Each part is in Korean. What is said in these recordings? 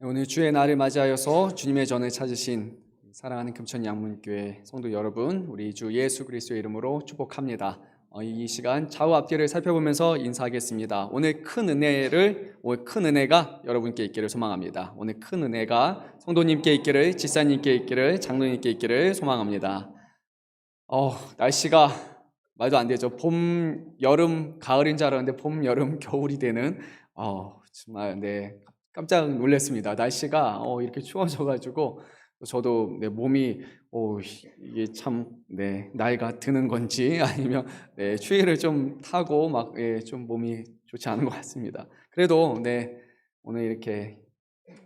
오늘 주의 날을 맞이하여서 주님의 전을 찾으신 사랑하는 금천 양문교회 성도 여러분, 우리 주 예수 그리스도의 이름으로 축복합니다. 이 시간 좌우 앞뒤를 살펴보면서 인사하겠습니다. 오늘 큰 은혜가 여러분께 있기를 소망합니다. 오늘 큰 은혜가 성도님께 있기를, 집사님께 있기를, 장로님께 있기를 소망합니다. 날씨가 말도 안 되죠. 봄, 여름, 가을인 줄 알았는데 봄, 여름, 겨울이 되는 정말 깜짝 놀랐습니다. 날씨가 이렇게 추워져가지고 저도 몸이 이게 참 나이가 드는 건지 아니면 추위를 좀 타고 좀 몸이 좋지 않은 것 같습니다. 그래도 오늘 이렇게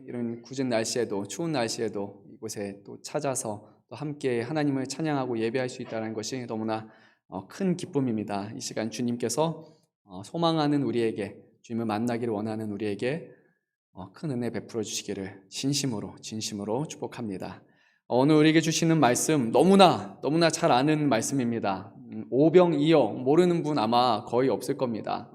이런 굳은 날씨에도, 추운 날씨에도 이곳에 또 찾아서 또 함께 하나님을 찬양하고 예배할 수 있다는 것이 너무나 큰 기쁨입니다. 이 시간 주님께서 소망하는 우리에게, 주님을 만나기를 원하는 우리에게 큰 은혜 베풀어 주시기를 진심으로 축복합니다. 오늘 우리에게 주시는 말씀 너무나 잘 아는 말씀입니다. 오병이어 모르는 분 아마 거의 없을 겁니다.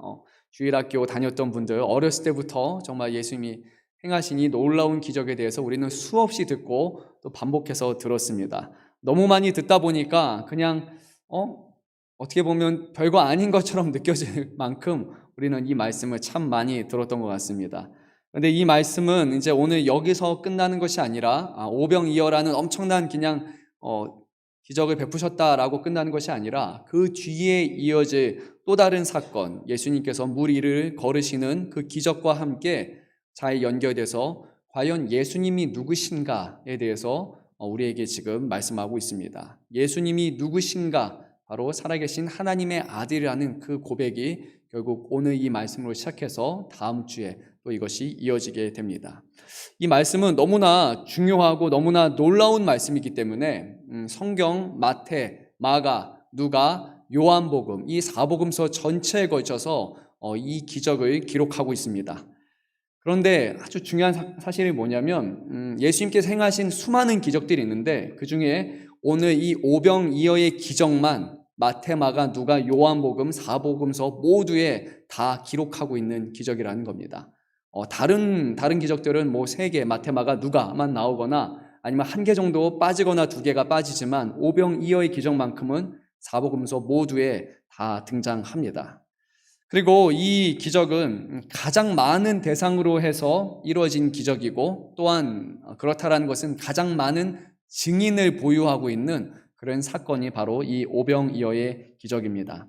주일학교 다녔던 분들, 어렸을 때부터 정말 예수님이 행하신 이 놀라운 기적에 대해서 우리는 수없이 듣고 또 반복해서 들었습니다. 너무 많이 듣다 보니까 그냥 어떻게 보면 별거 아닌 것처럼 느껴질 만큼 우리는 이 말씀을 참 많이 들었던 것 같습니다. 그런데 이 말씀은 이제 오늘 여기서 끝나는 것이 아니라 오병이어라는 엄청난 그냥 기적을 베푸셨다라고 끝나는 것이 아니라 그 뒤에 이어질 또 다른 사건, 예수님께서 물 위를 걸으시는 그 기적과 함께 잘 연결돼서 과연 예수님이 누구신가에 대해서 우리에게 지금 말씀하고 있습니다. 예수님이 누구신가? 바로 살아계신 하나님의 아들이라는 그 고백이 결국 오늘 이 말씀으로 시작해서 다음 주에 또 이것이 이어지게 됩니다. 이 말씀은 너무나 중요하고 너무나 놀라운 말씀이기 때문에 성경, 마태, 마가, 누가, 요한복음 이 사복음서 전체에 걸쳐서 이 기적을 기록하고 있습니다. 그런데 아주 중요한 사실이 뭐냐면 예수님께서 행하신 수많은 기적들이 있는데 그 중에 오늘 이 오병이어의 기적만 마태, 마가, 누가, 요한복음, 사복음서 모두에 다 기록하고 있는 기적이라는 겁니다. 다른 기적들은 3개, 마태, 마가, 누가만 나오거나 아니면 1개 정도 빠지거나 2개가 빠지지만 오병이어의 기적만큼은 사복음서 모두에 다 등장합니다. 그리고 이 기적은 가장 많은 대상으로 해서 이루어진 기적이고 또한 그렇다라는 것은 가장 많은 증인을 보유하고 있는 그런 사건이 바로 이 오병이어의 기적입니다.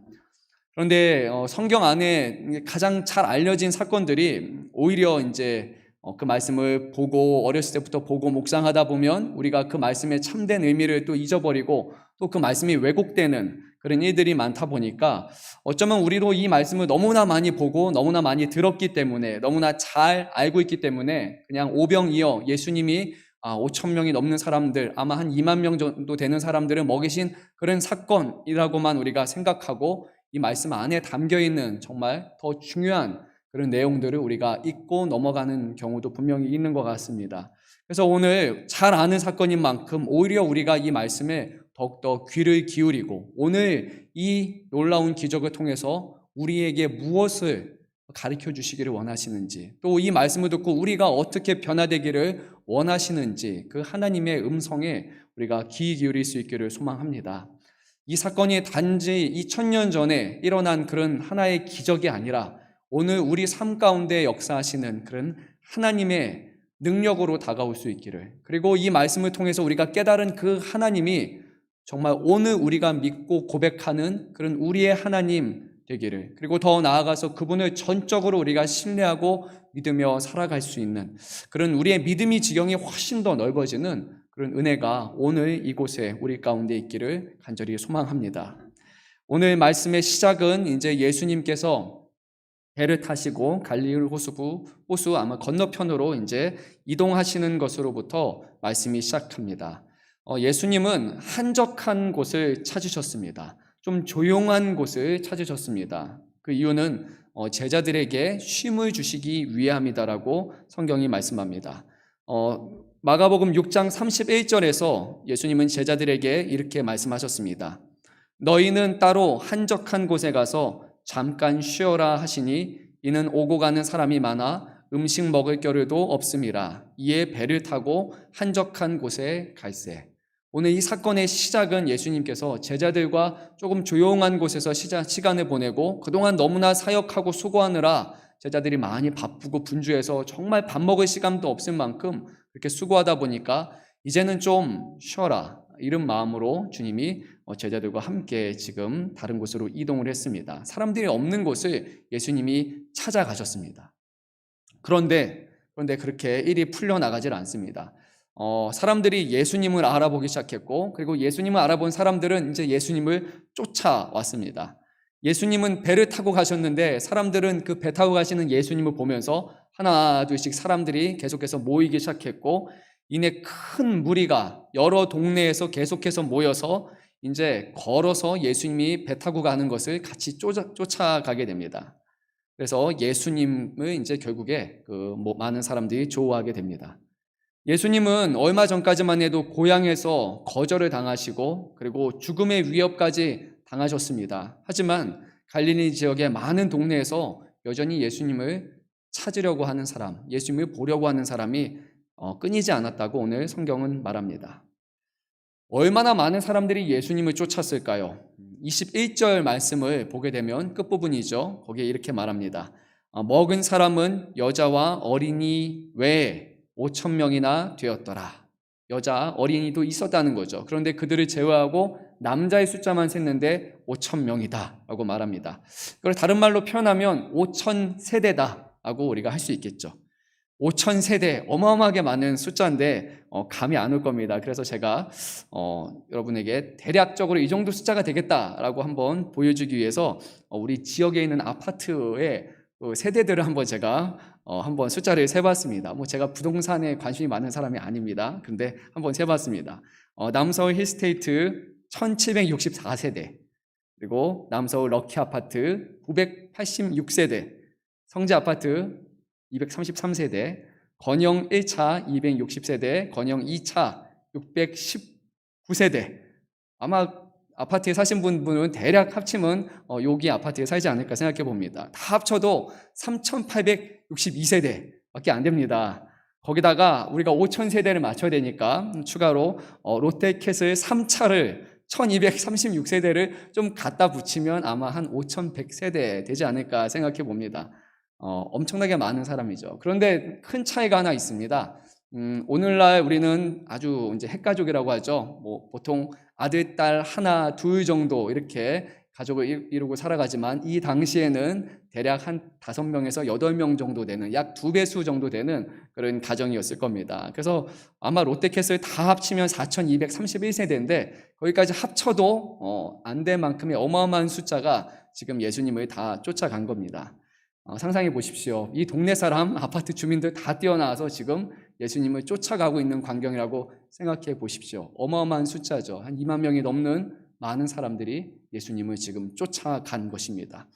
그런데 성경 안에 가장 잘 알려진 사건들이 오히려 이제 그 말씀을 보고 어렸을 때부터 보고 묵상하다 보면 우리가 그 말씀의 참된 의미를 또 잊어버리고 또 그 말씀이 왜곡되는 그런 일들이 많다 보니까 어쩌면 우리도 이 말씀을 너무나 많이 보고 너무나 많이 들었기 때문에 너무나 잘 알고 있기 때문에 그냥 오병이어 예수님이 5천 명이 넘는 사람들, 아마 한 2만 명 정도 되는 사람들을 먹이신 그런 사건이라고만 우리가 생각하고 이 말씀 안에 담겨있는 정말 더 중요한 그런 내용들을 우리가 잊고 넘어가는 경우도 분명히 있는 것 같습니다. 그래서 오늘 잘 아는 사건인 만큼 오히려 우리가 이 말씀에 더욱더 귀를 기울이고 오늘 이 놀라운 기적을 통해서 우리에게 무엇을 가르쳐 주시기를 원하시는지 또 이 말씀을 듣고 우리가 어떻게 변화되기를 원하시는지 그 하나님의 음성에 우리가 귀 기울일 수 있기를 소망합니다. 이 사건이 단지 2000년 전에 일어난 그런 하나의 기적이 아니라 오늘 우리 삶 가운데 역사하시는 그런 하나님의 능력으로 다가올 수 있기를, 그리고 이 말씀을 통해서 우리가 깨달은 그 하나님이 정말 오늘 우리가 믿고 고백하는 그런 우리의 하나님 되기를, 그리고 더 나아가서 그분을 전적으로 우리가 신뢰하고 믿으며 살아갈 수 있는 그런 우리의 믿음의 지경이 훨씬 더 넓어지는 그런 은혜가 오늘 이곳에 우리 가운데 있기를 간절히 소망합니다. 오늘 말씀의 시작은 이제 예수님께서 배를 타시고 갈릴리 호수 아마 건너편으로 이제 이동하시는 것으로부터 말씀이 시작합니다. 예수님은 한적한 곳을 찾으셨습니다. 좀 조용한 곳을 찾으셨습니다. 그 이유는 제자들에게 쉼을 주시기 위함이다라고 성경이 말씀합니다. 마가복음 6장 31절에서 예수님은 제자들에게 이렇게 말씀하셨습니다. 너희는 따로 한적한 곳에 가서 잠깐 쉬어라 하시니 이는 오고 가는 사람이 많아 음식 먹을 겨를도 없음이라. 이에 배를 타고 한적한 곳에 갈새. 오늘 이 사건의 시작은 예수님께서 제자들과 조금 조용한 곳에서 시간을 보내고 그동안 너무나 사역하고 수고하느라 제자들이 많이 바쁘고 분주해서 정말 밥 먹을 시간도 없을 만큼 그렇게 수고하다 보니까 이제는 좀 쉬어라, 이런 마음으로 주님이 제자들과 함께 지금 다른 곳으로 이동을 했습니다. 사람들이 없는 곳을 예수님이 찾아가셨습니다. 그런데 그렇게 일이 풀려나가질 않습니다. 사람들이 예수님을 알아보기 시작했고, 그리고 예수님을 알아본 사람들은 이제 예수님을 쫓아왔습니다. 예수님은 배를 타고 가셨는데 사람들은 그 배 타고 가시는 예수님을 보면서 하나 둘씩 사람들이 계속해서 모이기 시작했고, 이내 큰 무리가 여러 동네에서 계속해서 모여서 이제 걸어서 예수님이 배 타고 가는 것을 같이 쫓아가게 됩니다. 그래서 예수님을 이제 결국에 많은 사람들이 좋아하게 됩니다. 예수님은 얼마 전까지만 해도 고향에서 거절을 당하시고 그리고 죽음의 위협까지 당하셨습니다. 하지만 갈릴리 지역의 많은 동네에서 여전히 예수님을 찾으려고 하는 사람, 예수님을 보려고 하는 사람이 끊이지 않았다고 오늘 성경은 말합니다. 얼마나 많은 사람들이 예수님을 쫓았을까요? 21절 말씀을 보게 되면 끝부분이죠. 거기에 이렇게 말합니다. 먹은 사람은 여자와 어린이 외에 5,000명이나 되었더라. 여자, 어린이도 있었다는 거죠. 그런데 그들을 제외하고 남자의 숫자만 셌는데 5,000명이다 라고 말합니다. 그걸 다른 말로 표현하면 5,000세대다 라고 우리가 할 수 있겠죠. 5,000세대, 어마어마하게 많은 숫자인데 감이 안 올 겁니다. 그래서 제가 여러분에게 대략적으로 이 정도 숫자가 되겠다라고 한번 보여주기 위해서 우리 지역에 있는 아파트의 세대들을 한번 제가 한번 숫자를 세봤습니다. 제가 부동산에 관심이 많은 사람이 아닙니다. 근데 한번 세봤습니다. 남서울 힐스테이트 1764세대, 그리고 남서울 럭키 아파트 986세대, 성지 아파트 233세대, 건영 1차 260세대, 건영 2차 619세대. 아마 아파트에 사신 분은 대략 합치면 여기 아파트에 살지 않을까 생각해 봅니다. 다 합쳐도 3,862세대 밖에 안 됩니다. 거기다가 우리가 5,000세대를 맞춰야 되니까 추가로 롯데캐슬 3차를 1,236세대를 좀 갖다 붙이면 아마 한 5,100세대 되지 않을까 생각해 봅니다. 엄청나게 많은 사람이죠. 그런데 큰 차이가 하나 있습니다. 오늘날 우리는 아주 이제 핵가족이라고 하죠. 보통 아들, 딸 하나, 둘 정도 이렇게 가족을 이루고 살아가지만 이 당시에는 대략 한 5명에서 8명 정도 되는 약 2배수 정도 되는 그런 가정이었을 겁니다. 그래서 아마 롯데캐슬 다 합치면 4,231세대인데 거기까지 합쳐도 안 될 만큼의 어마어마한 숫자가 지금 예수님을 다 쫓아간 겁니다. 상상해 보십시오. 이 동네 사람, 아파트 주민들 다 뛰어나와서 지금 예수님을 쫓아가고 있는 광경이라고 생각해 보십시오. 어마어마한 숫자죠. 한 2만 명이 넘는 많은 사람들이 예수님을 지금 쫓아간 것입니다.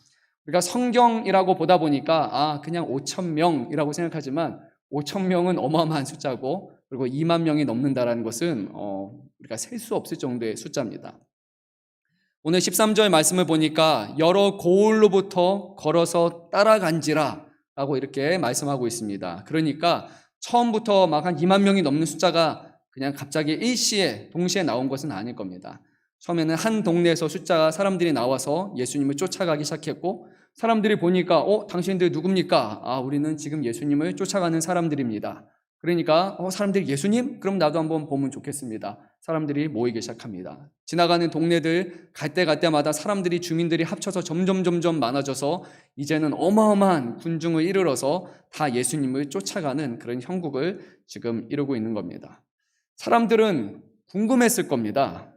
우리가 성경이라고 보다 보니까 그냥 5,000명이라고 생각하지만 5,000명은 어마어마한 숫자고, 그리고 2만 명이 넘는다는 것은 우리가 셀 수 없을 정도의 숫자입니다. 오늘 13절 말씀을 보니까 여러 고을로부터 걸어서 따라간지라 라고 이렇게 말씀하고 있습니다. 그러니까 처음부터 막 한 2만 명이 넘는 숫자가 그냥 갑자기 일시에 동시에 나온 것은 아닐 겁니다. 처음에는 한 동네에서 사람들이 나와서 예수님을 쫓아가기 시작했고, 사람들이 보니까 당신들 누굽니까? 우리는 지금 예수님을 쫓아가는 사람들입니다. 그러니까 사람들이 예수님? 그럼 나도 한번 보면 좋겠습니다. 사람들이 모이기 시작합니다. 지나가는 동네들 갈 때마다 주민들이 합쳐서 점점 많아져서 이제는 어마어마한 군중을 이르러서 다 예수님을 쫓아가는 그런 형국을 지금 이루고 있는 겁니다. 사람들은 궁금했을 겁니다.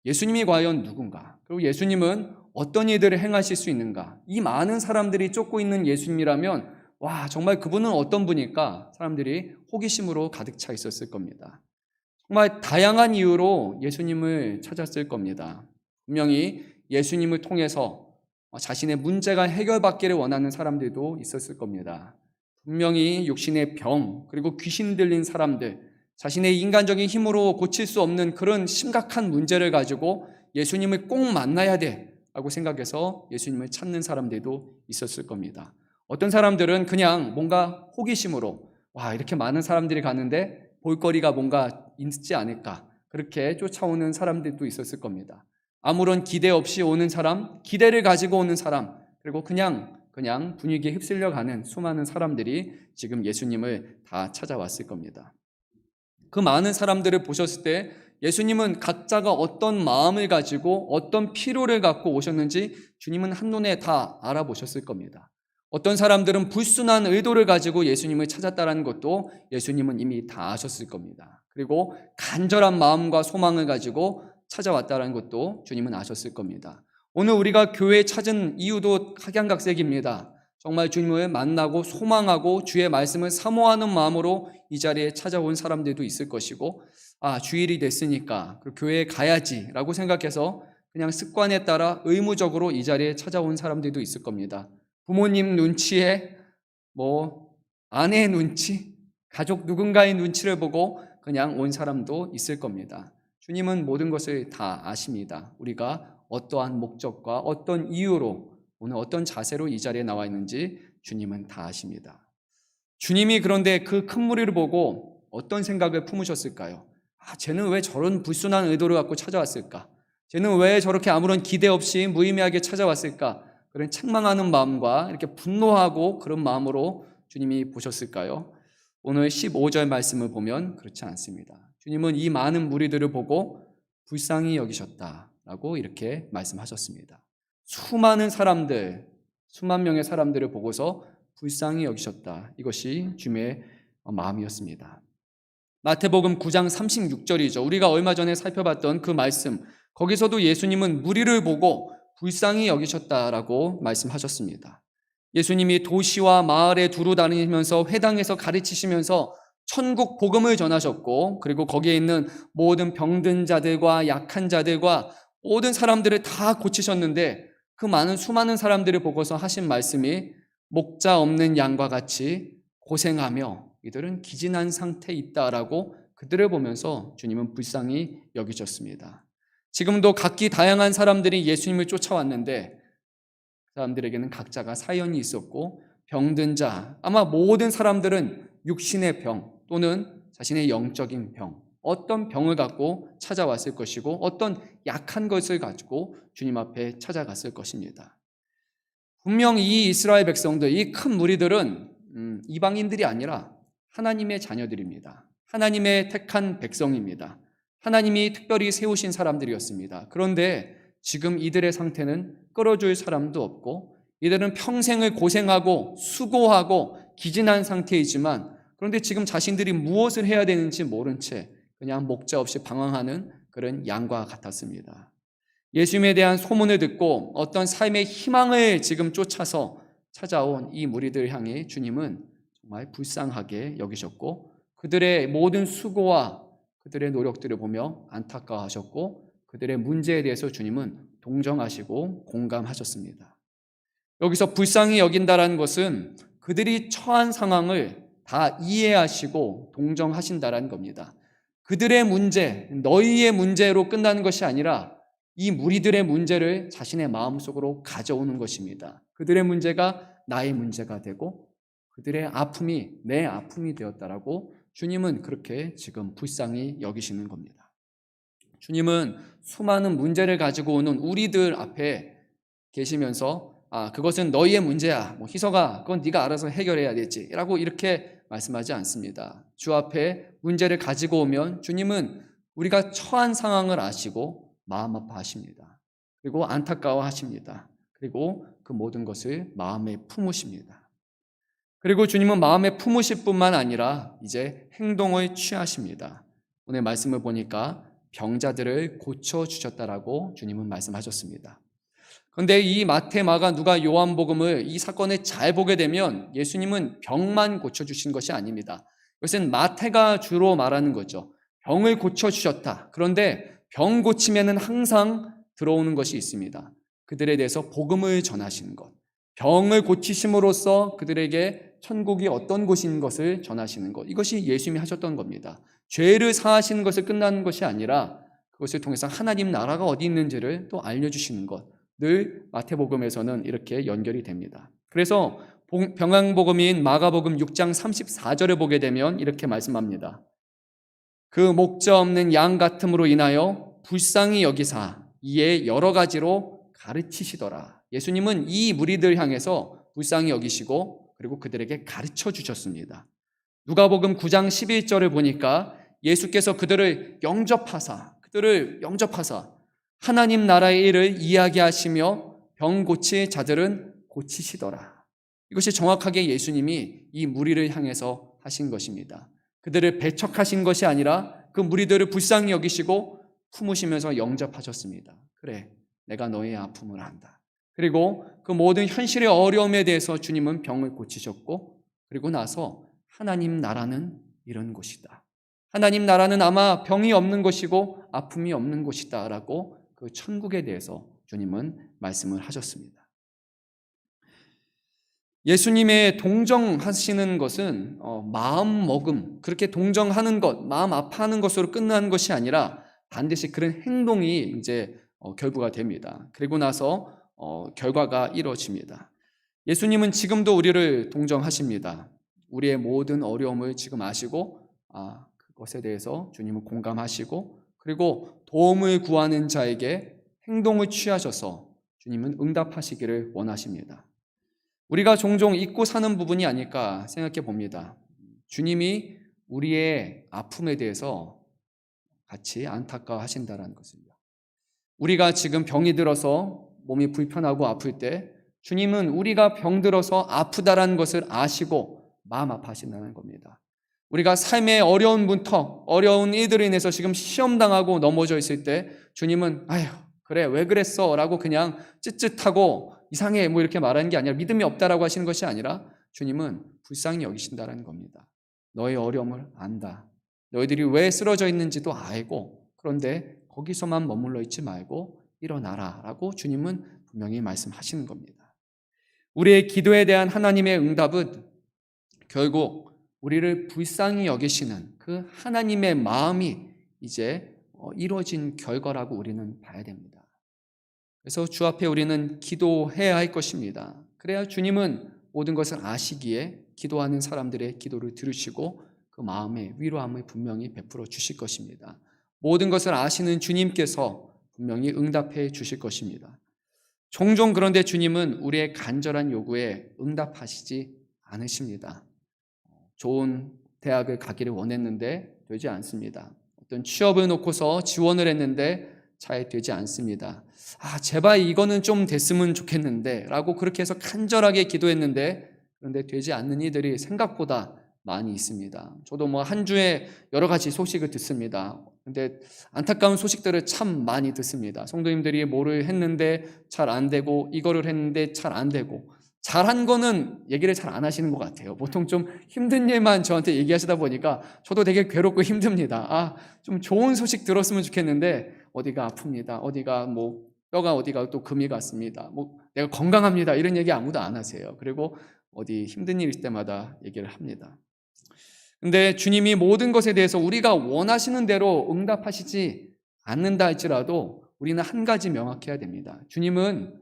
예수님이 과연 누군가? 그리고 예수님은 어떤 일들을 행하실 수 있는가? 이 많은 사람들이 쫓고 있는 예수님이라면 정말 그분은 어떤 분일까? 사람들이 호기심으로 가득 차 있었을 겁니다. 정말 다양한 이유로 예수님을 찾았을 겁니다. 분명히 예수님을 통해서 자신의 문제가 해결받기를 원하는 사람들도 있었을 겁니다. 분명히 육신의 병, 그리고 귀신 들린 사람들, 자신의 인간적인 힘으로 고칠 수 없는 그런 심각한 문제를 가지고 예수님을 꼭 만나야 돼 라고 생각해서 예수님을 찾는 사람들도 있었을 겁니다. 어떤 사람들은 그냥 뭔가 호기심으로 이렇게 많은 사람들이 가는데 볼거리가 뭔가 있지 않을까, 그렇게 쫓아오는 사람들도 있었을 겁니다. 아무런 기대 없이 오는 사람, 기대를 가지고 오는 사람, 그리고 그냥 분위기에 휩쓸려 가는 수많은 사람들이 지금 예수님을 다 찾아왔을 겁니다. 그 많은 사람들을 보셨을 때 예수님은 각자가 어떤 마음을 가지고 어떤 필요를 갖고 오셨는지 주님은 한눈에 다 알아보셨을 겁니다. 어떤 사람들은 불순한 의도를 가지고 예수님을 찾았다는 것도 예수님은 이미 다 아셨을 겁니다. 그리고 간절한 마음과 소망을 가지고 찾아왔다는 것도 주님은 아셨을 겁니다. 오늘 우리가 교회에 찾은 이유도 각양각색입니다. 정말 주님을 만나고 소망하고 주의 말씀을 사모하는 마음으로 이 자리에 찾아온 사람들도 있을 것이고, 주일이 됐으니까 그 교회에 가야지라고 생각해서 그냥 습관에 따라 의무적으로 이 자리에 찾아온 사람들도 있을 겁니다. 부모님 눈치에 아내의 눈치, 가족 누군가의 눈치를 보고 그냥 온 사람도 있을 겁니다. 주님은 모든 것을 다 아십니다. 우리가 어떠한 목적과 어떤 이유로, 오늘 어떤 자세로 이 자리에 나와 있는지 주님은 다 아십니다. 주님이 그런데 그 큰 무리를 보고 어떤 생각을 품으셨을까요? 쟤는 왜 저런 불순한 의도를 갖고 찾아왔을까? 쟤는 왜 저렇게 아무런 기대 없이 무의미하게 찾아왔을까? 그런 책망하는 마음과 이렇게 분노하고 그런 마음으로 주님이 보셨을까요? 오늘 15절 말씀을 보면 그렇지 않습니다. 주님은 이 많은 무리들을 보고 불쌍히 여기셨다라고 이렇게 말씀하셨습니다. 수많은 사람들, 수만 명의 사람들을 보고서 불쌍히 여기셨다. 이것이 주님의 마음이었습니다. 마태복음 9장 36절이죠. 우리가 얼마 전에 살펴봤던 그 말씀, 거기서도 예수님은 무리를 보고 불쌍히 여기셨다라고 말씀하셨습니다. 예수님이 도시와 마을에 두루 다니면서 회당에서 가르치시면서 천국 복음을 전하셨고, 그리고 거기에 있는 모든 병든 자들과 약한 자들과 모든 사람들을 다 고치셨는데, 그 많은 수많은 사람들을 보고서 하신 말씀이 목자 없는 양과 같이 고생하며 이들은 기진한 상태에 있다라고 그들을 보면서 주님은 불쌍히 여기셨습니다. 지금도 각기 다양한 사람들이 예수님을 쫓아왔는데 그 사람들에게는 각자가 사연이 있었고, 병든 자, 아마 모든 사람들은 육신의 병 또는 자신의 영적인 병, 어떤 병을 갖고 찾아왔을 것이고 어떤 약한 것을 가지고 주님 앞에 찾아갔을 것입니다. 분명 이 이스라엘 백성들, 이 큰 무리들은 이방인들이 아니라 하나님의 자녀들입니다. 하나님의 택한 백성입니다. 하나님이 특별히 세우신 사람들이었습니다. 그런데 지금 이들의 상태는 끌어줄 사람도 없고, 이들은 평생을 고생하고 수고하고 기진한 상태이지만, 그런데 지금 자신들이 무엇을 해야 되는지 모른 채 그냥 목자 없이 방황하는 그런 양과 같았습니다. 예수님에 대한 소문을 듣고 어떤 삶의 희망을 지금 쫓아서 찾아온 이 무리들 향해 주님은 정말 불쌍하게 여기셨고, 그들의 모든 수고와 그들의 노력들을 보며 안타까워하셨고, 그들의 문제에 대해서 주님은 동정하시고 공감하셨습니다. 여기서 불쌍히 여긴다라는 것은 그들이 처한 상황을 다 이해하시고 동정하신다라는 겁니다. 그들의 문제, 너희의 문제로 끝나는 것이 아니라 이 무리들의 문제를 자신의 마음속으로 가져오는 것입니다. 그들의 문제가 나의 문제가 되고 그들의 아픔이 내 아픔이 되었다라고 주님은 그렇게 지금 불쌍히 여기시는 겁니다. 주님은 수많은 문제를 가지고 오는 우리들 앞에 계시면서 그것은 너희의 문제야. 희석아, 그건 네가 알아서 해결해야 되지. 라고 이렇게 말씀하지 않습니다. 주 앞에 문제를 가지고 오면 주님은 우리가 처한 상황을 아시고 마음 아파하십니다. 그리고 안타까워하십니다. 그리고 그 모든 것을 마음에 품으십니다. 그리고 주님은 마음에 품으실 뿐만 아니라 이제 행동을 취하십니다. 오늘 말씀을 보니까 병자들을 고쳐주셨다라고 주님은 말씀하셨습니다. 그런데 이 마태, 마가, 누가, 요한복음을 이 사건을 잘 보게 되면 예수님은 병만 고쳐주신 것이 아닙니다. 이것은 마태가 주로 말하는 거죠. 병을 고쳐주셨다. 그런데 병 고치면은 항상 들어오는 것이 있습니다. 그들에 대해서 복음을 전하시는 것. 병을 고치심으로써 그들에게 천국이 어떤 곳인 것을 전하시는 것. 이것이 예수님이 하셨던 겁니다. 죄를 사하시는 것을 끝나는 것이 아니라 그것을 통해서 하나님 나라가 어디 있는지를 또 알려주시는 것. 늘 마태복음에서는 이렇게 연결이 됩니다. 그래서 평강복음인 마가복음 6장 34절을 보게 되면 이렇게 말씀합니다. 그 목자 없는 양 같음으로 인하여 불쌍히 여기사 이에 여러 가지로 가르치시더라. 예수님은 이 무리들 향해서 불쌍히 여기시고 그리고 그들에게 가르쳐 주셨습니다. 누가복음 9장 11절을 보니까 예수께서 그들을 영접하사 하나님 나라의 일을 이야기하시며 병 고칠 자들은 고치시더라. 이것이 정확하게 예수님이 이 무리를 향해서 하신 것입니다. 그들을 배척하신 것이 아니라 그 무리들을 불쌍히 여기시고 품으시면서 영접하셨습니다. 그래, 내가 너의 아픔을 안다. 그리고 그 모든 현실의 어려움에 대해서 주님은 병을 고치셨고, 그리고 나서 하나님 나라는 이런 곳이다. 하나님 나라는 아마 병이 없는 것이고 아픔이 없는 곳이다 라고 그 천국에 대해서 주님은 말씀을 하셨습니다. 예수님의 동정하시는 것은 마음 먹음, 그렇게 동정하는 것, 마음 아파하는 것으로 끝나는 것이 아니라 반드시 그런 행동이 이제 결부가 됩니다. 그리고 나서 결과가 이루어집니다. 예수님은 지금도 우리를 동정하십니다. 우리의 모든 어려움을 지금 아시고 그것에 대해서 주님은 공감하시고 그리고 도움을 구하는 자에게 행동을 취하셔서 주님은 응답하시기를 원하십니다. 우리가 종종 잊고 사는 부분이 아닐까 생각해 봅니다. 주님이 우리의 아픔에 대해서 같이 안타까워하신다는 것입니다. 우리가 지금 병이 들어서 몸이 불편하고 아플 때 주님은 우리가 병들어서 아프다라는 것을 아시고 마음 아파하신다는 겁니다. 우리가 삶의 어려운 문턱, 어려운 일들로 인해서 지금 시험당하고 넘어져 있을 때 주님은 아휴 그래 왜 그랬어 라고 그냥 쯧쯧하고 이상해 뭐 이렇게 말하는 게 아니라 믿음이 없다라고 하시는 것이 아니라 주님은 불쌍히 여기신다는 겁니다. 너의 어려움을 안다. 너희들이 왜 쓰러져 있는지도 알고 그런데 거기서만 머물러 있지 말고 일어나라 라고 주님은 분명히 말씀하시는 겁니다. 우리의 기도에 대한 하나님의 응답은 결국 우리를 불쌍히 여기시는 그 하나님의 마음이 이제 이루어진 결과라고 우리는 봐야 됩니다. 그래서 주 앞에 우리는 기도해야 할 것입니다. 그래야 주님은 모든 것을 아시기에 기도하는 사람들의 기도를 들으시고 그 마음에 위로함을 분명히 베풀어 주실 것입니다. 모든 것을 아시는 주님께서 분명히 응답해 주실 것입니다. 종종 그런데 주님은 우리의 간절한 요구에 응답하시지 않으십니다. 좋은 대학을 가기를 원했는데 되지 않습니다. 어떤 취업을 놓고서 지원을 했는데 잘 되지 않습니다. 제발 이거는 좀 됐으면 좋겠는데 라고 그렇게 해서 간절하게 기도했는데 그런데 되지 않는 이들이 생각보다 많이 있습니다. 저도 한 주에 여러 가지 소식을 듣습니다. 근데 안타까운 소식들을 참 많이 듣습니다. 성도님들이 뭐를 했는데 잘 안 되고 이거를 했는데 잘 안 되고 잘한 거는 얘기를 잘 안 하시는 것 같아요. 보통 좀 힘든 일만 저한테 얘기하시다 보니까 저도 되게 괴롭고 힘듭니다. 좀 좋은 소식 들었으면 좋겠는데 어디가 아픕니다. 어디가 뼈가 어디가 또 금이 갔습니다. 내가 건강합니다. 이런 얘기 아무도 안 하세요. 그리고 어디 힘든 일 있을 때마다 얘기를 합니다. 근데 주님이 모든 것에 대해서 우리가 원하시는 대로 응답하시지 않는다 할지라도 우리는 한 가지 명확해야 됩니다. 주님은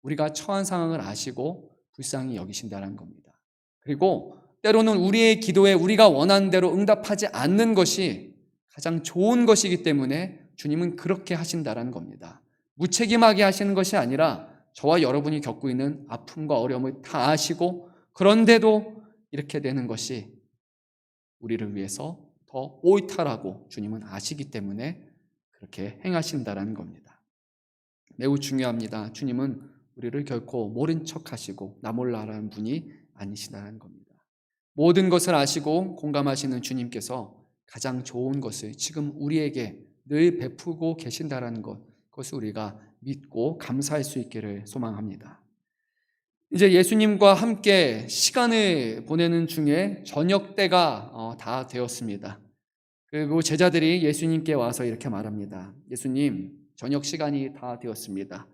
우리가 처한 상황을 아시고 불쌍히 여기신다는 겁니다. 그리고 때로는 우리의 기도에 우리가 원하는 대로 응답하지 않는 것이 가장 좋은 것이기 때문에 주님은 그렇게 하신다는 겁니다. 무책임하게 하시는 것이 아니라 저와 여러분이 겪고 있는 아픔과 어려움을 다 아시고 그런데도 이렇게 되는 것이 우리를 위해서 더 옳다라고 주님은 아시기 때문에 그렇게 행하신다는 겁니다. 매우 중요합니다. 주님은 우리를 결코 모른 척 하시고 나 몰라라는 분이 아니시다는 겁니다. 모든 것을 아시고 공감하시는 주님께서 가장 좋은 것을 지금 우리에게 늘 베푸고 계신다는 그것을 우리가 믿고 감사할 수 있기를 소망합니다. 이제 예수님과 함께 시간을 보내는 중에 저녁 때가 다 되었습니다. 그리고 제자들이 예수님께 와서 이렇게 말합니다. 예수님, 저녁 시간이 다 되었습니다.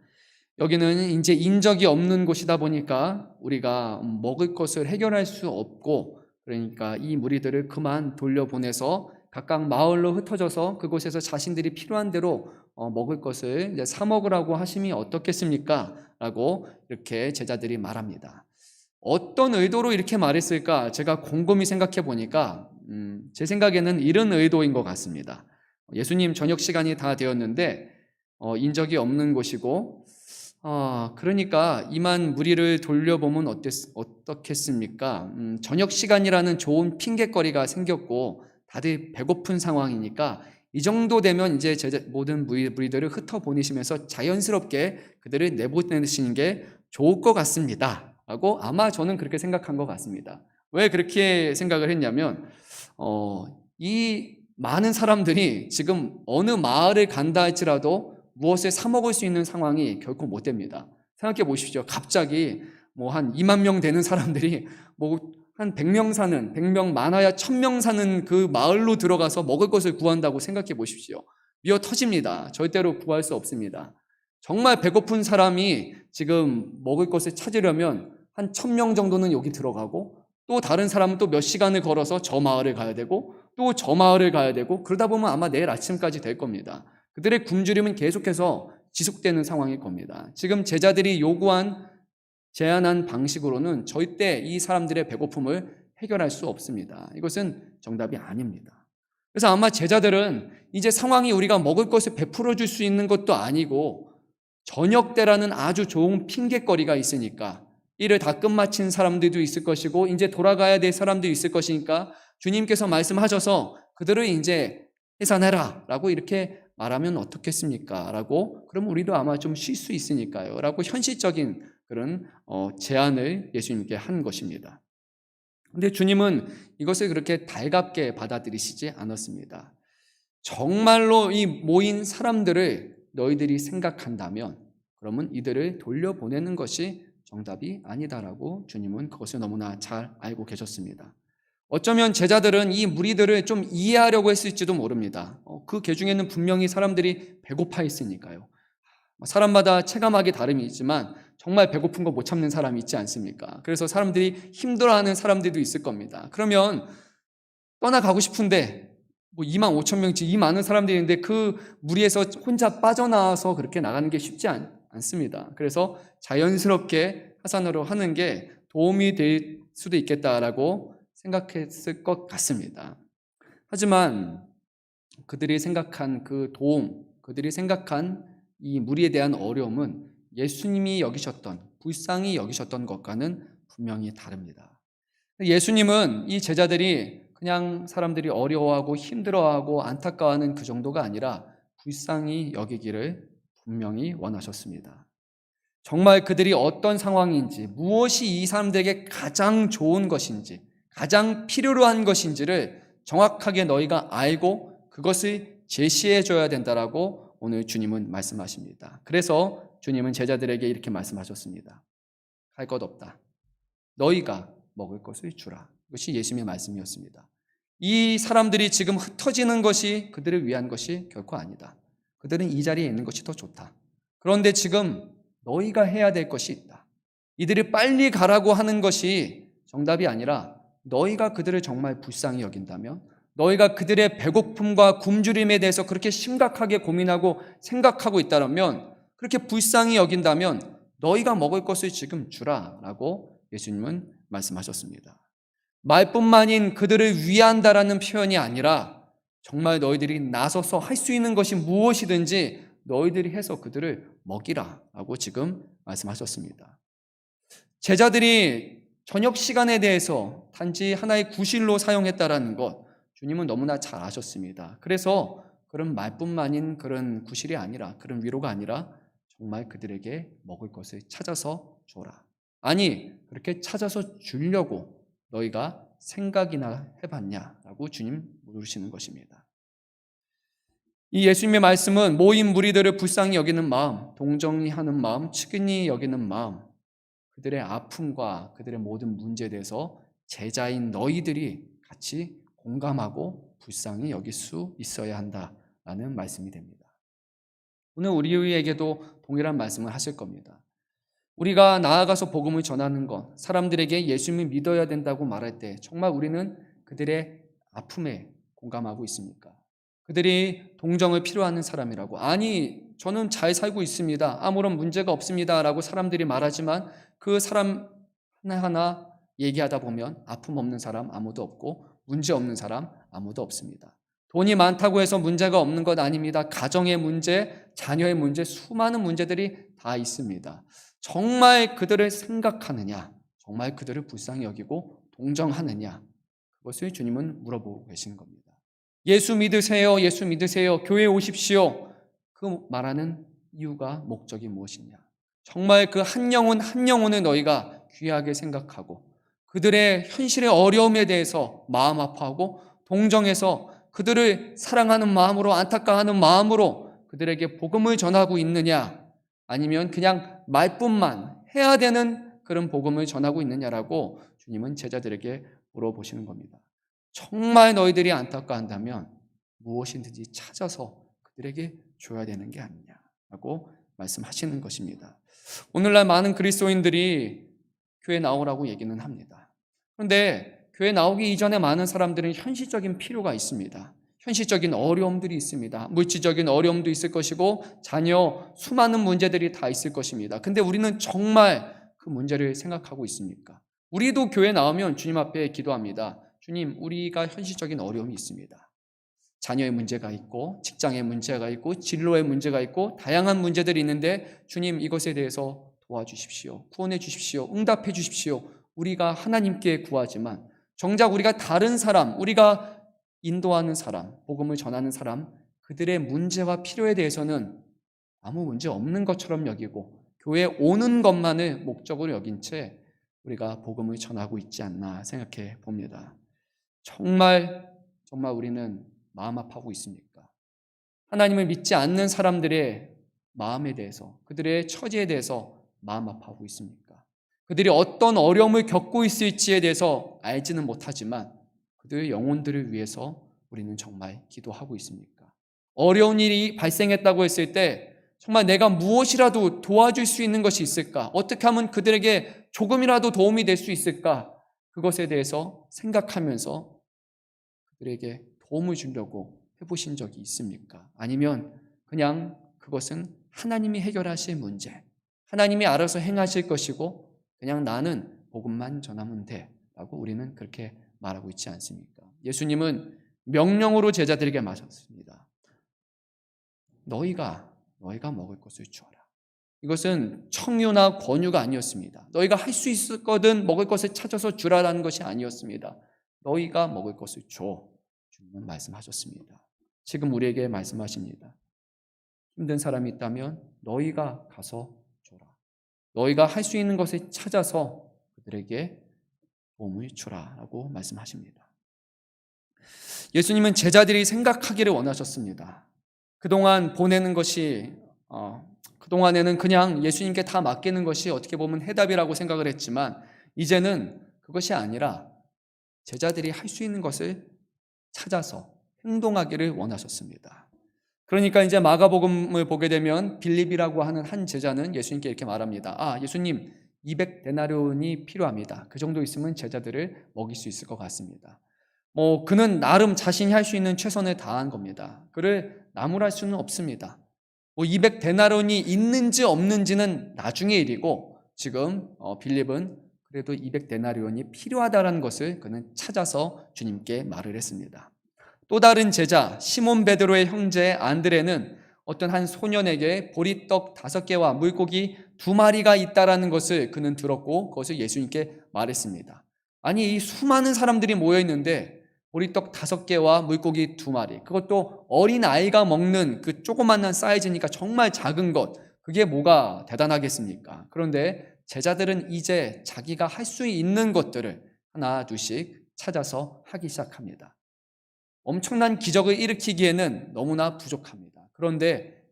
여기는 이제 인적이 없는 곳이다 보니까 우리가 먹을 것을 해결할 수 없고 그러니까 이 무리들을 그만 돌려보내서 각각 마을로 흩어져서 그곳에서 자신들이 필요한 대로 먹을 것을 이제 사 먹으라고 하심이 어떻겠습니까? 라고 이렇게 제자들이 말합니다. 어떤 의도로 이렇게 말했을까? 제가 곰곰이 생각해 보니까 제 생각에는 이런 의도인 것 같습니다. 예수님 저녁 시간이 다 되었는데 인적이 없는 곳이고 그러니까 이만 무리를 돌려보면 어떻겠습니까? 저녁 시간이라는 좋은 핑곗거리가 생겼고 다들 배고픈 상황이니까 이 정도 되면 이제 모든 무리들을 흩어보내시면서 자연스럽게 그들을 내보내시는 게 좋을 것 같습니다. 라고 아마 저는 그렇게 생각한 것 같습니다. 왜 그렇게 생각을 했냐면 이 많은 사람들이 지금 어느 마을에 간다 할지라도 무엇을 사 먹을 수 있는 상황이 결코 못 됩니다. 생각해 보십시오. 갑자기 뭐 한 2만 명 되는 사람들이 뭐 한 100명 사는, 100명 많아야 1000명 사는 그 마을로 들어가서 먹을 것을 구한다고 생각해 보십시오. 미어 터집니다. 절대로 구할 수 없습니다. 정말 배고픈 사람이 지금 먹을 것을 찾으려면 한 1000명 정도는 여기 들어가고 또 다른 사람은 또 몇 시간을 걸어서 저 마을을 가야 되고 또 저 마을을 가야 되고 그러다 보면 아마 내일 아침까지 될 겁니다. 그들의 굶주림은 계속해서 지속되는 상황일 겁니다. 지금 제자들이 제안한 방식으로는 절대 이 사람들의 배고픔을 해결할 수 없습니다. 이것은 정답이 아닙니다. 그래서 아마 제자들은 이제 상황이 우리가 먹을 것을 베풀어 줄 수 있는 것도 아니고 저녁 때라는 아주 좋은 핑곗거리가 있으니까 일을 다 끝마친 사람들도 있을 것이고 이제 돌아가야 될 사람도 있을 것이니까 주님께서 말씀하셔서 그들을 이제 해산해라 라고 이렇게 말하면 어떻겠습니까? 라고 그럼 우리도 아마 좀 쉴 수 있으니까요 라고 현실적인 그런 제안을 예수님께 한 것입니다. 근데 주님은 이것을 그렇게 달갑게 받아들이시지 않았습니다. 정말로 이 모인 사람들을 너희들이 생각한다면 그러면 이들을 돌려보내는 것이 정답이 아니다라고 주님은 그것을 너무나 잘 알고 계셨습니다. 어쩌면 제자들은 이 무리들을 좀 이해하려고 했을지도 모릅니다. 그 계중에는 분명히 사람들이 배고파 있으니까요. 사람마다 체감하기 다름이 있지만 정말 배고픈 거 못 참는 사람이 있지 않습니까? 그래서 사람들이 힘들어하는 사람들도 있을 겁니다. 그러면 떠나가고 싶은데 뭐 2만 5천 명치 이 많은 사람들이 있는데 그 무리에서 혼자 빠져나와서 그렇게 나가는 게 쉽지 않습니다. 그래서 자연스럽게 하산으로 하는 게 도움이 될 수도 있겠다라고 생각했을 것 같습니다. 하지만 그들이 생각한 그 도움, 그들이 생각한 이 무리에 대한 어려움은 예수님이 여기셨던, 불쌍히 여기셨던 것과는 분명히 다릅니다. 예수님은 이 제자들이 그냥 사람들이 어려워하고 힘들어하고 안타까워하는 그 정도가 아니라 불쌍히 여기기를 분명히 원하셨습니다. 정말 그들이 어떤 상황인지, 무엇이 이 사람들에게 가장 좋은 것인지, 가장 필요로 한 것인지를 정확하게 너희가 알고 그것을 제시해 줘야 된다라고 오늘 주님은 말씀하십니다. 그래서 주님은 제자들에게 이렇게 말씀하셨습니다. 할 것 없다. 너희가 먹을 것을 주라. 이것이 예수님의 말씀이었습니다. 이 사람들이 지금 흩어지는 것이 그들을 위한 것이 결코 아니다. 그들은 이 자리에 있는 것이 더 좋다. 그런데 지금 너희가 해야 될 것이 있다. 이들이 빨리 가라고 하는 것이 정답이 아니라 너희가 그들을 정말 불쌍히 여긴다면 너희가 그들의 배고픔과 굶주림에 대해서 그렇게 심각하게 고민하고 생각하고 있다면 그렇게 불쌍히 여긴다면 너희가 먹을 것을 지금 주라라고 예수님은 말씀하셨습니다. 말뿐만인 그들을 위한다라는 표현이 아니라 정말 너희들이 나서서 할 수 있는 것이 무엇이든지 너희들이 해서 그들을 먹이라라고 지금 말씀하셨습니다. 제자들이 저녁 시간에 대해서 단지 하나의 구실로 사용했다라는 것 주님은 너무나 잘 아셨습니다. 그래서 그런 말뿐만인 그런 구실이 아니라 그런 위로가 아니라 정말 그들에게 먹을 것을 찾아서 줘라. 아니 그렇게 찾아서 주려고 너희가 생각이나 해봤냐라고 주님 물으시는 것입니다. 이 예수님의 말씀은 모인 무리들을 불쌍히 여기는 마음, 동정히 하는 마음, 측은히 여기는 마음, 그들의 아픔과 그들의 모든 문제에 대해서 제자인 너희들이 같이 공감하고 불쌍히 여길 수 있어야 한다라는 말씀이 됩니다. 오늘 우리에게도 동일한 말씀을 하실 겁니다. 우리가 나아가서 복음을 전하는 것, 사람들에게 예수님을 믿어야 된다고 말할 때 정말 우리는 그들의 아픔에 공감하고 있습니까? 그들이 동정을 필요하는 사람이라고 아니 저는 잘 살고 있습니다. 아무런 문제가 없습니다. 라고 사람들이 말하지만 그 사람 하나하나 얘기하다 보면 아픔 없는 사람 아무도 없고 문제 없는 사람 아무도 없습니다. 돈이 많다고 해서 문제가 없는 것 아닙니다. 가정의 문제, 자녀의 문제, 수많은 문제들이 다 있습니다. 정말 그들을 생각하느냐, 정말 그들을 불쌍히 여기고 동정하느냐, 그것을 주님은 물어보고 계시는 겁니다. 예수 믿으세요, 예수 믿으세요, 교회 오십시오. 그 말하는 이유가 목적이 무엇이냐? 정말 그 한 영혼 한 영혼을 너희가 귀하게 생각하고 그들의 현실의 어려움에 대해서 마음 아파하고 동정해서 그들을 사랑하는 마음으로, 안타까워하는 마음으로 그들에게 복음을 전하고 있느냐, 아니면 그냥 말뿐만 해야 되는 그런 복음을 전하고 있느냐라고 주님은 제자들에게 물어보시는 겁니다. 정말 너희들이 안타까워한다면 무엇이든지 찾아서 그들에게 줘야 되는 게 아니냐라고 말씀하시는 것입니다. 오늘날 많은 그리스도인들이 교회 나오라고 얘기는 합니다. 그런데 교회 나오기 이전에 많은 사람들은 현실적인 필요가 있습니다. 현실적인 어려움들이 있습니다. 물질적인 어려움도 있을 것이고 자녀 수많은 문제들이 다 있을 것입니다. 근데 우리는 정말 그 문제를 생각하고 있습니까? 우리도 교회 나오면 주님 앞에 기도합니다. 주님, 우리가 현실적인 어려움이 있습니다. 자녀의 문제가 있고 직장의 문제가 있고 진로의 문제가 있고 다양한 문제들이 있는데 주님, 이것에 대해서 도와주십시오. 구원해 주십시오. 응답해 주십시오. 우리가 하나님께 구하지만 정작 우리가 다른 사람, 우리가 인도하는 사람, 복음을 전하는 사람, 그들의 문제와 필요에 대해서는 아무 문제 없는 것처럼 여기고 교회에 오는 것만을 목적으로 여긴 채 우리가 복음을 전하고 있지 않나 생각해 봅니다. 정말 우리는 마음 아파하고 있습니까? 하나님을 믿지 않는 사람들의 마음에 대해서, 그들의 처지에 대해서 마음 아파하고 있습니까? 그들이 어떤 어려움을 겪고 있을지에 대해서 알지는 못하지만 그들의 영혼들을 위해서 우리는 정말 기도하고 있습니까? 어려운 일이 발생했다고 했을 때 정말 내가 무엇이라도 도와줄 수 있는 것이 있을까? 어떻게 하면 그들에게 조금이라도 도움이 될 수 있을까? 그것에 대해서 생각하면서 그들에게 도움을 주려고 해보신 적이 있습니까? 아니면 그냥 그것은 하나님이 해결하실 문제, 하나님이 알아서 행하실 것이고 그냥 나는 복음만 전하면 돼 라고 우리는 그렇게 말하고 있지 않습니까? 예수님은 명령으로 제자들에게 말하셨습니다. 너희가 먹을 것을 주어라. 이것은 청유나 권유가 아니었습니다. 너희가 할 수 있거든 먹을 것을 찾아서 주라라는 것이 아니었습니다. 너희가 먹을 것을 줘. 주님은 말씀하셨습니다. 지금 우리에게 말씀하십니다. 힘든 사람이 있다면 너희가 가서 줘라. 너희가 할 수 있는 것을 찾아서 그들에게 도움을 주라라고 말씀하십니다. 예수님은 제자들이 생각하기를 원하셨습니다. 그동안 보내는 것이 그동안에는 그냥 예수님께 다 맡기는 것이 어떻게 보면 해답이라고 생각을 했지만 이제는 그것이 아니라 제자들이 할 수 있는 것을 찾아서 행동하기를 원하셨습니다. 그러니까 이제 마가복음을 보게 되면 빌립이라고 하는 한 제자는 예수님께 이렇게 말합니다. 예수님 200데나리온이 필요합니다. 그 정도 있으면 제자들을 먹일 수 있을 것 같습니다. 그는 나름 자신이 할 수 있는 최선을 다한 겁니다. 그를 나무랄 수는 없습니다. 200데나리온이 있는지 없는지는 나중의 일이고 지금 빌립은 그래도 200데나리온이 필요하다는 것을 그는 찾아서 주님께 말을 했습니다. 또 다른 제자 시몬 베드로의 형제 안드레는 어떤 한 소년에게 보리떡 5개와 물고기 2마리가 있다라는 것을 그는 들었고 그것을 예수님께 말했습니다. 아니 이 수많은 사람들이 모여 있는데 보리떡 5개와 물고기 2마리, 그것도 어린 아이가 먹는 그 조그만한 사이즈니까 정말 작은 것, 그게 뭐가 대단하겠습니까? 그런데 제자들은 이제 자기가 할 수 있는 것들을 하나 둘씩 찾아서 하기 시작합니다. 엄청난 기적을 일으키기에는 너무나 부족합니다. 그런데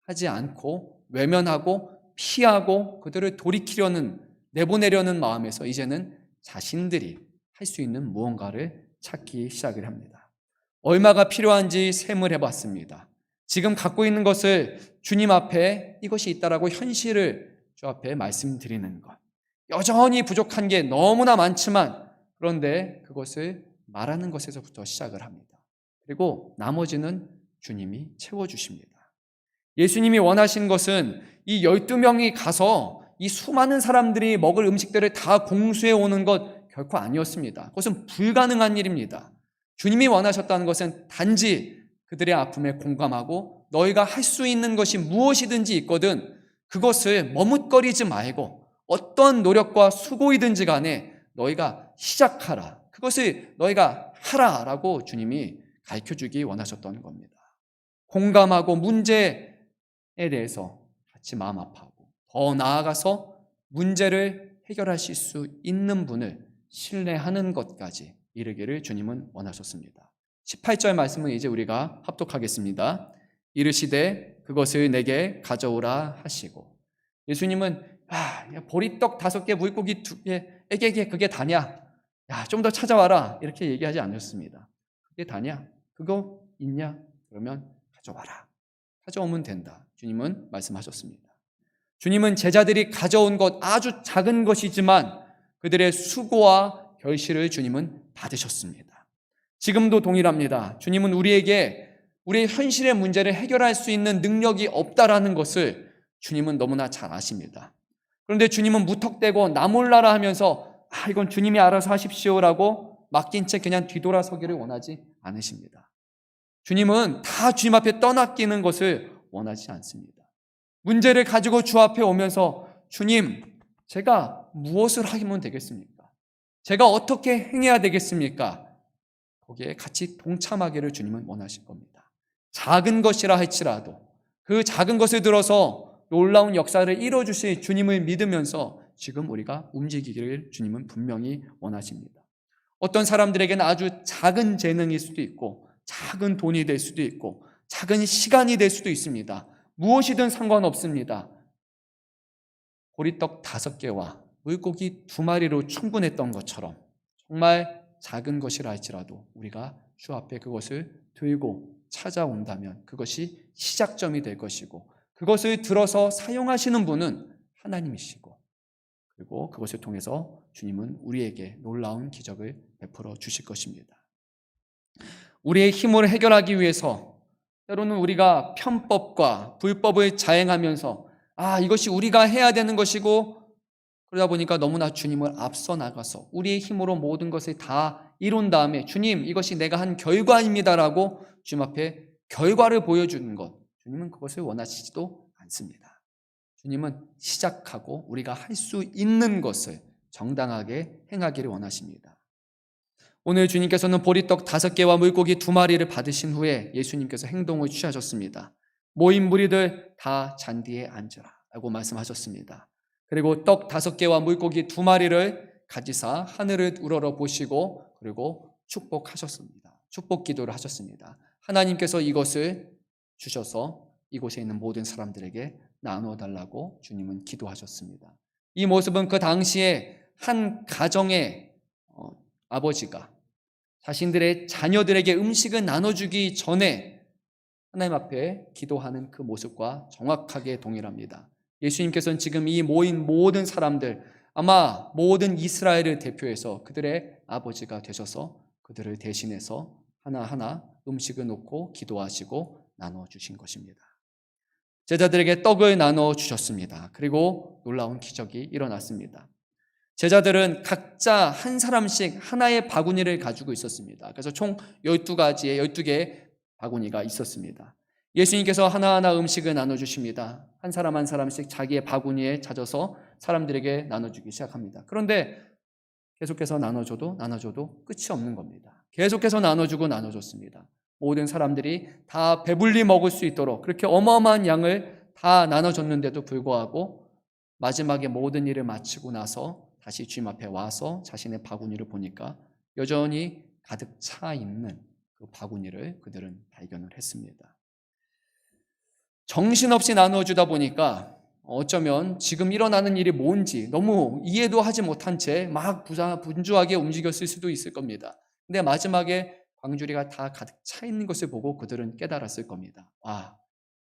하지 않고 외면하고 피하고 그들을 돌이키려는, 내보내려는 마음에서 이제는 자신들이 할 수 있는 무언가를 찾기 시작을 합니다. 얼마가 필요한지 셈을 해봤습니다. 지금 갖고 있는 것을 주님 앞에 이것이 있다라고 현실을 주 앞에 말씀드리는 것. 여전히 부족한 게 너무나 많지만 그런데 그것을 말하는 것에서부터 시작을 합니다. 그리고 나머지는 주님이 채워주십니다. 예수님이 원하신 것은 이 12명이 가서 이 수많은 사람들이 먹을 음식들을 다 공수해 오는 것 결코 아니었습니다. 그것은 불가능한 일입니다. 주님이 원하셨다는 것은 단지 그들의 아픔에 공감하고 너희가 할 수 있는 것이 무엇이든지 있거든 그것을 머뭇거리지 말고 어떤 노력과 수고이든지 간에 너희가 시작하라. 그것을 너희가 하라라고 주님이 가르쳐주기 원하셨던 겁니다. 공감하고 문제에 대해서 같이 마음 아파하고 더 나아가서 문제를 해결하실 수 있는 분을 신뢰하는 것까지 이르기를 주님은 원하셨습니다. 18절 말씀은 이제 우리가 합독하겠습니다. 이르시되 그것을 내게 가져오라 하시고 예수님은 보리떡 5개 물고기 2개 애게 그게 다냐? 좀 더 찾아와라 이렇게 얘기하지 않았습니다. 그게 다냐? 그거 있냐? 그러면 가져와라. 가져오면 된다. 주님은 말씀하셨습니다. 주님은 제자들이 가져온 것 아주 작은 것이지만 그들의 수고와 결실을 주님은 받으셨습니다. 지금도 동일합니다. 주님은 우리에게 우리의 현실의 문제를 해결할 수 있는 능력이 없다라는 것을 주님은 너무나 잘 아십니다. 그런데 주님은 무턱대고 나 몰라라 하면서 이건 주님이 알아서 하십시오라고 맡긴 채 그냥 뒤돌아서기를 원하지 않으십니다. 주님은 다 주님 앞에 떠맡기는 것을 원하지 않습니다. 문제를 가지고 주 앞에 오면서 주님, 제가 무엇을 하면 되겠습니까? 제가 어떻게 행해야 되겠습니까? 거기에 같이 동참하기를 주님은 원하실 겁니다. 작은 것이라 할지라도 그 작은 것을 들어서 놀라운 역사를 이뤄주실 주님을 믿으면서 지금 우리가 움직이기를 주님은 분명히 원하십니다. 어떤 사람들에게는 아주 작은 재능일 수도 있고 작은 돈이 될 수도 있고 작은 시간이 될 수도 있습니다. 무엇이든 상관없습니다. 보리떡 5개와 물고기 2마리로 충분했던 것처럼 정말 작은 것이라 할지라도 우리가 주 앞에 그것을 들고 찾아온다면 그것이 시작점이 될 것이고 그것을 들어서 사용하시는 분은 하나님이시고 그리고 그것을 통해서 주님은 우리에게 놀라운 기적을 베풀어 주실 것입니다. 우리의 힘으로 해결하기 위해서 때로는 우리가 편법과 불법을 자행하면서 이것이 우리가 해야 되는 것이고 그러다 보니까 너무나 주님을 앞서 나가서 우리의 힘으로 모든 것을 다 이룬 다음에 주님 이것이 내가 한 결과입니다라고 주님 앞에 결과를 보여주는 것 주님은 그것을 원하시지도 않습니다. 주님은 시작하고 우리가 할 수 있는 것을 정당하게 행하기를 원하십니다. 오늘 주님께서는 보리떡 5개와 물고기 2마리를 받으신 후에 예수님께서 행동을 취하셨습니다. 모인 무리들 다 잔디에 앉으라 라고 말씀하셨습니다. 그리고 떡 5개와 물고기 2마리를 가지사 하늘을 우러러 보시고 그리고 축복하셨습니다. 축복 기도를 하셨습니다. 하나님께서 이것을 주셔서 이곳에 있는 모든 사람들에게 나누어 달라고 주님은 기도하셨습니다. 이 모습은 그 당시에 한 가정의 아버지가 자신들의 자녀들에게 음식을 나눠주기 전에 하나님 앞에 기도하는 그 모습과 정확하게 동일합니다. 예수님께서는 지금 이 모인 모든 사람들 아마 모든 이스라엘을 대표해서 그들의 아버지가 되셔서 그들을 대신해서 하나하나 음식을 놓고 기도하시고 나눠주신 것입니다. 제자들에게 떡을 나눠 주셨습니다. 그리고 놀라운 기적이 일어났습니다. 제자들은 각자 한 사람씩 하나의 바구니를 가지고 있었습니다. 그래서 총 12개의 바구니가 있었습니다. 예수님께서 하나하나 음식을 나눠주십니다. 한 사람 한 사람씩 자기의 바구니에 찾아서 사람들에게 나눠주기 시작합니다. 그런데 계속해서 나눠줘도 끝이 없는 겁니다. 계속해서 나눠주고 나눠줬습니다. 모든 사람들이 다 배불리 먹을 수 있도록 그렇게 어마어마한 양을 다 나눠줬는데도 불구하고 마지막에 모든 일을 마치고 나서 다시 주님 앞에 와서 자신의 바구니를 보니까 여전히 가득 차 있는 그 바구니를 그들은 발견을 했습니다. 정신없이 나눠주다 보니까 어쩌면 지금 일어나는 일이 뭔지 너무 이해도 하지 못한 채 막 분주하게 움직였을 수도 있을 겁니다. 근데 마지막에 광주리가 다 가득 차 있는 것을 보고 그들은 깨달았을 겁니다.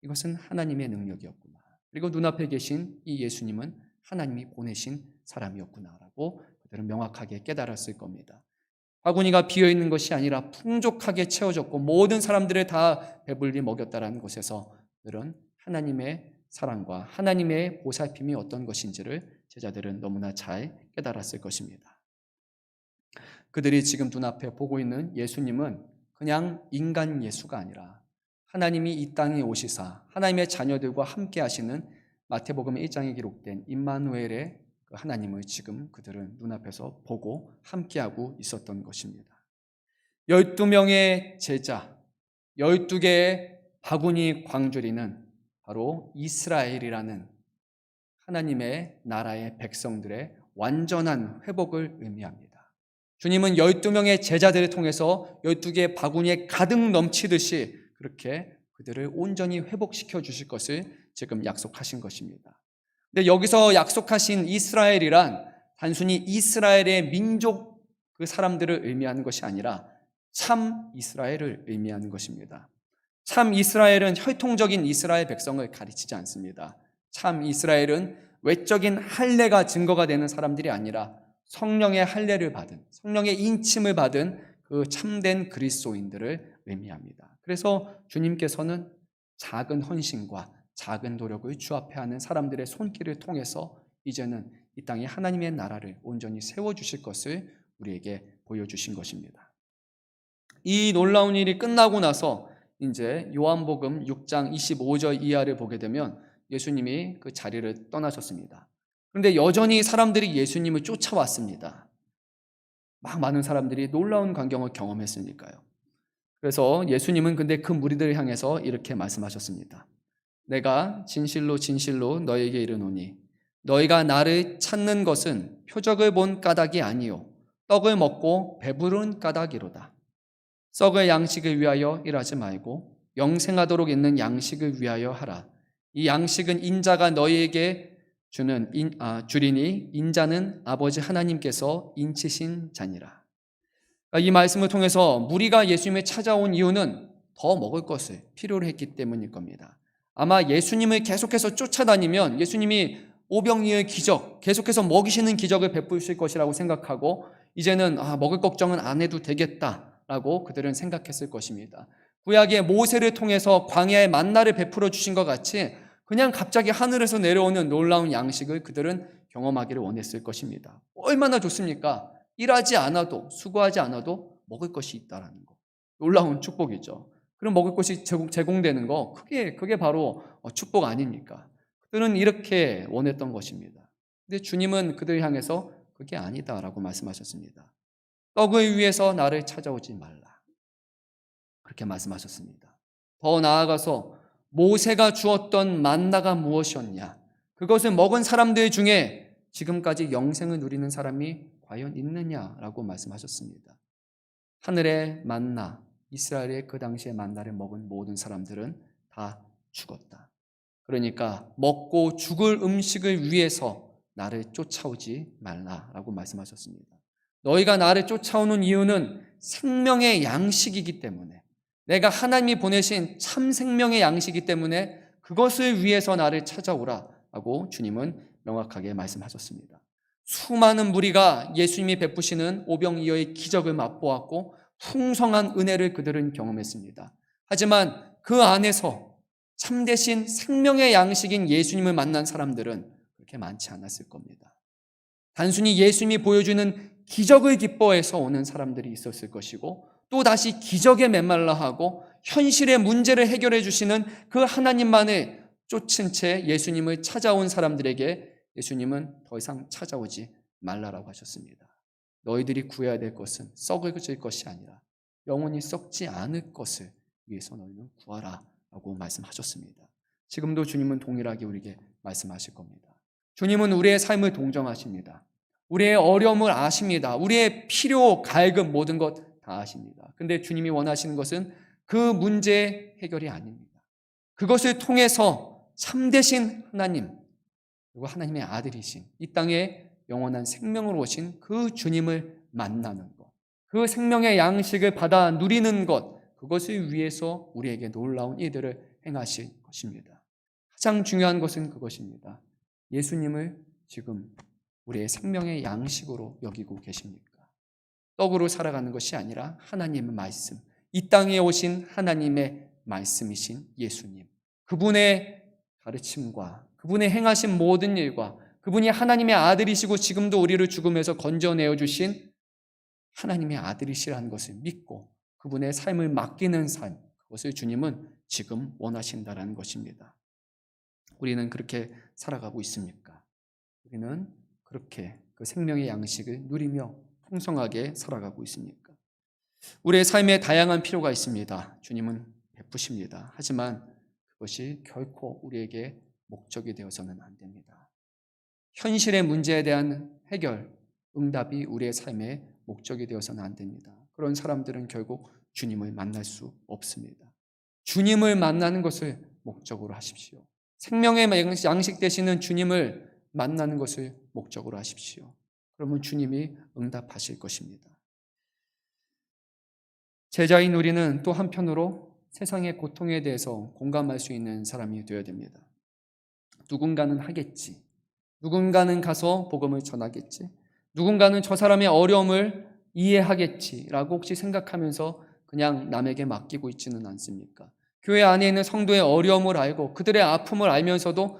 이것은 하나님의 능력이었구나. 그리고 눈앞에 계신 이 예수님은 하나님이 보내신 사람이었구나라고 그들은 명확하게 깨달았을 겁니다. 바구니가 비어있는 것이 아니라 풍족하게 채워졌고 모든 사람들을 다 배불리 먹였다라는 것에서 그들은 하나님의 사랑과 하나님의 보살핌이 어떤 것인지를 제자들은 너무나 잘 깨달았을 것입니다. 그들이 지금 눈앞에 보고 있는 예수님은 그냥 인간 예수가 아니라 하나님이 이 땅에 오시사 하나님의 자녀들과 함께 하시는 마태복음 1장에 기록된 임마누엘의 그 하나님을 지금 그들은 눈앞에서 보고 함께하고 있었던 것입니다. 12명의 제자, 12개의 바구니 광주리는 바로 이스라엘이라는 하나님의 나라의 백성들의 완전한 회복을 의미합니다. 주님은 12명의 제자들을 통해서 12개의 바구니에 가득 넘치듯이 그렇게 그들을 온전히 회복시켜 주실 것을 지금 약속하신 것입니다. 근데 여기서 약속하신 이스라엘이란 단순히 이스라엘의 민족 그 사람들을 의미하는 것이 아니라 참 이스라엘을 의미하는 것입니다. 참 이스라엘은 혈통적인 이스라엘 백성을 가리치지 않습니다. 참 이스라엘은 외적인 할례가 증거가 되는 사람들이 아니라 성령의 할례를 받은, 성령의 인침을 받은 그 참된 그리스도인들을 의미합니다. 그래서 주님께서는 작은 헌신과 작은 노력을 주 앞에 하는 사람들의 손길을 통해서 이제는 이 땅에 하나님의 나라를 온전히 세워주실 것을 우리에게 보여주신 것입니다. 이 놀라운 일이 끝나고 나서 이제 요한복음 6장 25절 이하를 보게 되면 예수님이 그 자리를 떠나셨습니다. 그런데 여전히 사람들이 예수님을 쫓아왔습니다. 막 많은 사람들이 놀라운 광경을 경험했으니까요. 그래서 예수님은 근데 그 무리들을 향해서 이렇게 말씀하셨습니다. 내가 진실로 진실로 너에게 이르노니 너희가 나를 찾는 것은 표적을 본 까닭이 아니요 떡을 먹고 배부른 까닭이로다. 썩을 양식을 위하여 일하지 말고 영생하도록 있는 양식을 위하여 하라. 이 양식은 인자가 너희에게 주리니 인자는 아버지 하나님께서 인치신 자니라. 이 말씀을 통해서 무리가 예수님을 찾아온 이유는 더 먹을 것을 필요로 했기 때문일 겁니다. 아마 예수님을 계속해서 쫓아다니면 예수님이 오병이어의 기적, 계속해서 먹이시는 기적을 베푸실 것이라고 생각하고 이제는 먹을 걱정은 안 해도 되겠다라고 그들은 생각했을 것입니다. 구약의 모세를 통해서 광야의 만나를 베풀어 주신 것 같이 그냥 갑자기 하늘에서 내려오는 놀라운 양식을 그들은 경험하기를 원했을 것입니다. 얼마나 좋습니까? 일하지 않아도, 수고하지 않아도 먹을 것이 있다는 거. 놀라운 축복이죠. 그럼 먹을 것이 제공되는 거, 그게 바로 축복 아닙니까? 그들은 이렇게 원했던 것입니다. 근데 주님은 그들 향해서 그게 아니다라고 말씀하셨습니다. 떡을 위해서 나를 찾아오지 말라. 그렇게 말씀하셨습니다. 더 나아가서 모세가 주었던 만나가 무엇이었냐? 그것을 먹은 사람들 중에 지금까지 영생을 누리는 사람이 과연 있느냐라고 말씀하셨습니다. 하늘의 만나, 이스라엘의 그 당시의 만나를 먹은 모든 사람들은 다 죽었다. 그러니까 먹고 죽을 음식을 위해서 나를 쫓아오지 말라라고 말씀하셨습니다. 너희가 나를 쫓아오는 이유는 생명의 양식이기 때문에, 내가 하나님이 보내신 참 생명의 양식이기 때문에 그것을 위해서 나를 찾아오라라고 주님은 명확하게 말씀하셨습니다. 수많은 무리가 예수님이 베푸시는 오병이어의 기적을 맛보았고 풍성한 은혜를 그들은 경험했습니다. 하지만 그 안에서 참되신 생명의 양식인 예수님을 만난 사람들은 그렇게 많지 않았을 겁니다. 단순히 예수님이 보여주는 기적을 기뻐해서 오는 사람들이 있었을 것이고 또 다시 기적에 메말라하고 현실의 문제를 해결해 주시는 그 하나님만을 쫓은 채 예수님을 찾아온 사람들에게 예수님은 더 이상 찾아오지 말라라고 하셨습니다. 너희들이 구해야 될 것은 썩을 것이 아니라 영원히 썩지 않을 것을 위해서 너희는 구하라 라고 말씀하셨습니다. 지금도 주님은 동일하게 우리에게 말씀하실 겁니다. 주님은 우리의 삶을 동정하십니다. 우리의 어려움을 아십니다. 우리의 필요, 갈급 모든 것 다 아십니다. 근데 주님이 원하시는 것은 그 문제 해결이 아닙니다. 그것을 통해서 참되신 하나님, 그리고 하나님의 아들이신 이 땅에 영원한 생명으로 오신 그 주님을 만나는 것, 그 생명의 양식을 받아 누리는 것, 그것을 위해서 우리에게 놀라운 일들을 행하실 것입니다. 가장 중요한 것은 그것입니다. 예수님을 지금 우리의 생명의 양식으로 여기고 계십니까? 떡으로 살아가는 것이 아니라 하나님의 말씀, 이 땅에 오신 하나님의 말씀이신 예수님, 그분의 가르침과 그분의 행하신 모든 일과 그분이 하나님의 아들이시고 지금도 우리를 죽음에서 건져내어 주신 하나님의 아들이시라는 것을 믿고 그분의 삶을 맡기는 삶, 그것을 주님은 지금 원하신다는 것입니다. 우리는 그렇게 살아가고 있습니까? 우리는 그렇게 그 생명의 양식을 누리며 풍성하게 살아가고 있습니까? 우리의 삶에 다양한 필요가 있습니다. 주님은 베푸십니다. 하지만 그것이 결코 우리에게 목적이 되어서는 안 됩니다. 현실의 문제에 대한 해결, 응답이 우리의 삶의 목적이 되어서는 안 됩니다. 그런 사람들은 결국 주님을 만날 수 없습니다. 주님을 만나는 것을 목적으로 하십시오. 생명의 양식 되시는 주님을 만나는 것을 목적으로 하십시오. 그러면 주님이 응답하실 것입니다. 제자인 우리는 또 한편으로 세상의 고통에 대해서 공감할 수 있는 사람이 되어야 됩니다. 누군가는 하겠지. 누군가는 가서 복음을 전하겠지. 누군가는 저 사람의 어려움을 이해하겠지라고 혹시 생각하면서 그냥 남에게 맡기고 있지는 않습니까? 교회 안에 있는 성도의 어려움을 알고 그들의 아픔을 알면서도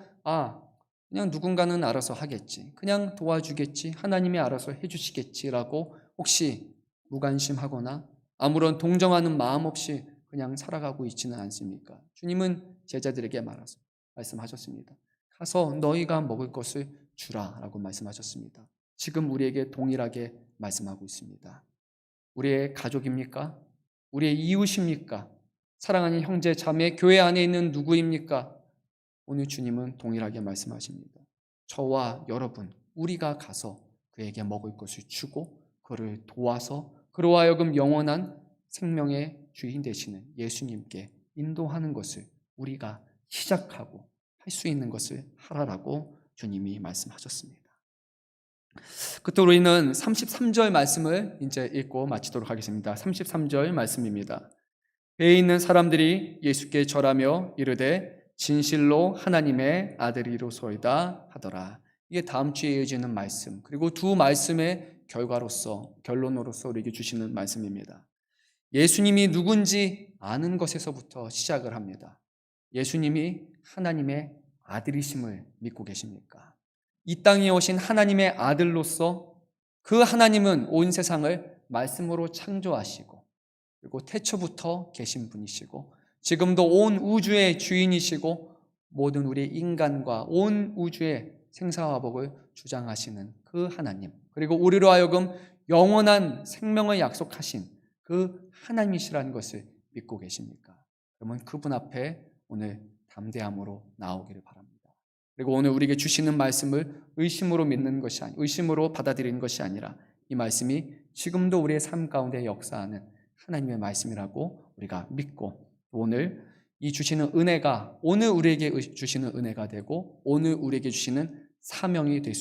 그냥 누군가는 알아서 하겠지. 그냥 도와주겠지. 하나님이 알아서 해주시겠지라고 혹시 무관심하거나 아무런 동정하는 마음 없이 그냥 살아가고 있지는 않습니까? 주님은 제자들에게 말씀하셨습니다. 가서 너희가 먹을 것을 주라라고 말씀하셨습니다. 지금 우리에게 동일하게 말씀하고 있습니다. 우리의 가족입니까? 우리의 이웃입니까? 사랑하는 형제, 자매, 교회 안에 있는 누구입니까? 오늘 주님은 동일하게 말씀하십니다. 저와 여러분, 우리가 가서 그에게 먹을 것을 주고 그를 도와서 그로 하여금 영원한 생명의 주인 되시는 예수님께 인도하는 것을 우리가 시작하고 할 수 있는 것을 하라라고 주님이 말씀하셨습니다. 끝으로 우리는 33절 말씀을 이제 읽고 마치도록 하겠습니다. 33절 말씀입니다. 배에 있는 사람들이 예수께 절하며 이르되 진실로 하나님의 아들이로소이다 하더라. 이게 다음 주에 이어지는 말씀, 그리고 두 말씀의 결론으로서 우리에게 주시는 말씀입니다. 예수님이 누군지 아는 것에서부터 시작을 합니다. 예수님이 하나님의 아들이심을 믿고 계십니까? 이 땅에 오신 하나님의 아들로서 그 하나님은 온 세상을 말씀으로 창조하시고 그리고 태초부터 계신 분이시고 지금도 온 우주의 주인이시고 모든 우리 인간과 온 우주의 생사화복을 주장하시는 그 하나님, 그리고 우리로 하여금 영원한 생명을 약속하신 그 하나님이시라는 것을 믿고 계십니까? 그러면 그분 앞에 오늘 담대함으로 나오기를 바랍니다. 그리고 오늘 우리에게 주시는 말씀을 의심으로 받아들이는 것이 아니라 이 말씀이 지금도 우리의 삶 가운데 역사하는 하나님의 말씀이라고 우리가 믿고 오늘 이 주시는 은혜가 오늘 우리에게 주시는 은혜가 되고 오늘 우리에게 주시는 사명이 될 수